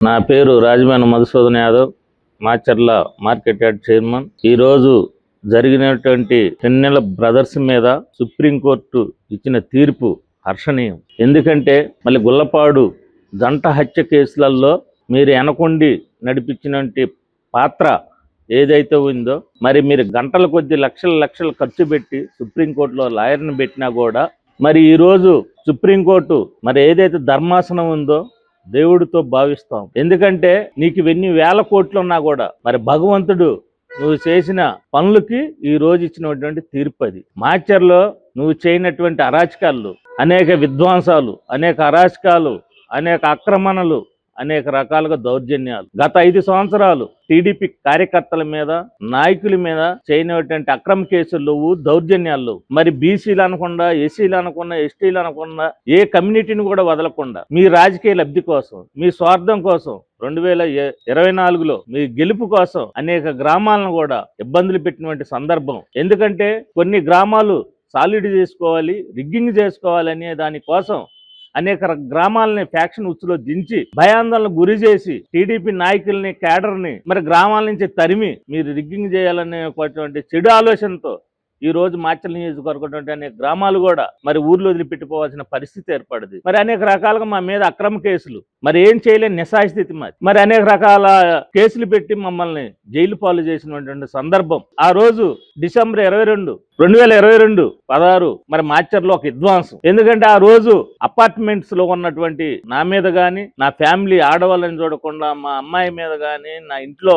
నా పేరు Rajamena Madhusudan Yadav, Macherla market yard chairman. ఈరోజు జరిగినటువంటి చెన్నెల బ్రదర్స్ మీద సుప్రీంకోర్టు ఇచ్చిన తీర్పు హర్షణీయం. ఎందుకంటే మళ్ళీ గుల్లపాడు జంట హత్య కేసులలో మీరు వెనకొండి నడిపించినటువంటి పాత్ర ఏదైతే ఉందో, మరి మీరు గంటల కొద్ది లక్షలు ఖర్చు పెట్టి సుప్రీంకోర్టులో లాయర్ని పెట్టినా కూడా మరి ఈరోజు సుప్రీంకోర్టు మరి ఏదైతే ధర్మాసనం ఉందో దేవుడితో భావిస్తాం. ఎందుకంటే నీకు ఇవన్నీ వేల కోట్లు ఉన్నా కూడా మరి భగవంతుడు నువ్వు చేసిన పనులకి ఈ రోజు ఇచ్చినటువంటి తీర్పు అది. మాచర్లో నువ్వు చేయనటువంటి అరాచకాలు, అనేక విధ్వంసాలు, అనేక అరాచకాలు, అనేక ఆక్రమణలు, అనేక రకాలుగా దౌర్జన్యాలు గత 5 సంవత్సరాలు టీడీపీ కార్యకర్తల మీద, నాయకుల మీద చేయనటువంటి అక్రమ కేసులు, దౌర్జన్యాలు, మరి బీసీలు అనకుండా, ఎస్సీలు అనకుండా, ఎస్టీలు అనకుండా, ఏ కమ్యూనిటీని కూడా వదలకుండా మీ రాజకీయ లబ్ధి కోసం, మీ స్వార్థం కోసం 2024లో మీ గెలుపు కోసం అనేక గ్రామాలను కూడా ఇబ్బందులు పెట్టినటువంటి సందర్భం. ఎందుకంటే కొన్ని గ్రామాలు సాలిడ్ చేసుకోవాలి, రిగ్గింగ్ చేసుకోవాలి అనే దానికోసం అనేక గ్రామాలని ఫ్యాక్షన్ ఉచ్చులో దించి భయాందోళనకు గురి చేసి టీడీపీ నాయకుల్ని, కేడర్ని మరి గ్రామాల నుంచి తరిమి మీరు రిగ్గింగ్ చేయాలనేటువంటి చెడు ఆలోచనతో ఈ రోజు మాచర్ల నియోజకవర్గం అనేక గ్రామాలు కూడా మరి ఊర్లో వదిలిపెట్టిపోవాల్సిన పరిస్థితి ఏర్పడింది. మరి అనేక రకాలుగా మా మీద అక్రమ కేసులు, మరి ఏం చేయలేని నిస్సాయస్థితి మరి అనేక రకాల కేసులు పెట్టి మమ్మల్ని జైలు పాలు చేసినటువంటి సందర్భం. ఆ రోజు డిసెంబర్ 22, 2022 16 మరి మాచర్లో ఒక విధ్వంసం. ఎందుకంటే ఆ రోజు అపార్ట్మెంట్స్ లో ఉన్నటువంటి నా మీద గాని, నా ఫ్యామిలీ ఆడవాళ్ళని చూడకుండా మా అమ్మాయి మీద గాని, నా ఇంట్లో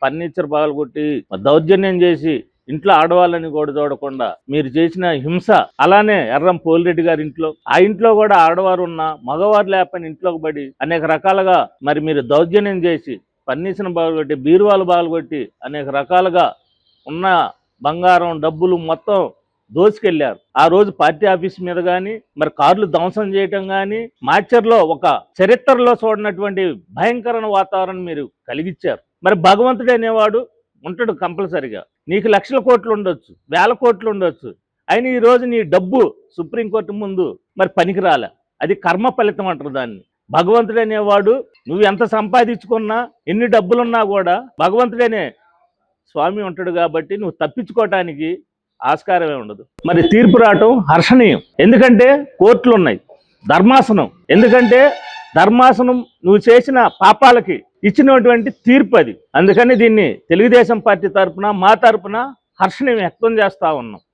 ఫర్నిచర్ పగలగొట్టి దౌర్జన్యం చేసి ఇంట్లో ఆడవాళ్ళని కూడా చూడకుండా మీరు చేసిన హింస, అలానే ఎర్రం పోలిరెడ్డి గారి ఇంట్లో, ఆ ఇంట్లో కూడా ఆడవారు ఉన్నా మగవారు లేకపోయినా ఇంట్లోకి పడి అనేక రకాలుగా మరి మీరు దౌర్జన్యం చేసి ఫర్నిచర్ బాగొట్టి, బీరువాలు బాగొట్టి అనేక రకాలుగా ఉన్న బంగారం, డబ్బులు మొత్తం దోచుకెళ్లారు. ఆ రోజు పార్టీ ఆఫీస్ మీద కానీ, మరి కార్లు ధ్వంసం చేయటం కానీ, మాచర్లో ఒక చరిత్రలో చూడనటువంటి భయంకరమైన వాతావరణం మీరు కలిగించారు. మరి భగవంతుడు అనేవాడు ఉంటాడు కంపల్సరిగా. నీకు లక్షల కోట్లు ఉండొచ్చు, వేల కోట్లు ఉండొచ్చు, అయినా ఈరోజు నీ డబ్బు సుప్రీంకోర్టు ముందు మరి పనికిరాలే. అది కర్మ ఫలితం అంటారు దాన్ని. భగవంతుడు అనేవాడు నువ్వు ఎంత సంపాదించుకున్నా, ఎన్ని డబ్బులున్నా కూడా భగవంతుడనే స్వామి ఉంటాడు కాబట్టి నువ్వు తప్పించుకోవటానికి ఆస్కారమే ఉండదు. మరి తీర్పు రావటం హర్షణీయం. ఎందుకంటే కోర్టులు ఉన్నాయి, ధర్మాసనం. ఎందుకంటే ధర్మాసనం నువ్వు చేసిన పాపాలకి ఇచ్చినటువంటి తీర్పు అది. అందుకని దీన్ని తెలుగుదేశం పార్టీ తరఫున, మా తరఫున హర్షణీయం వ్యక్తం చేస్తా ఉన్నాం.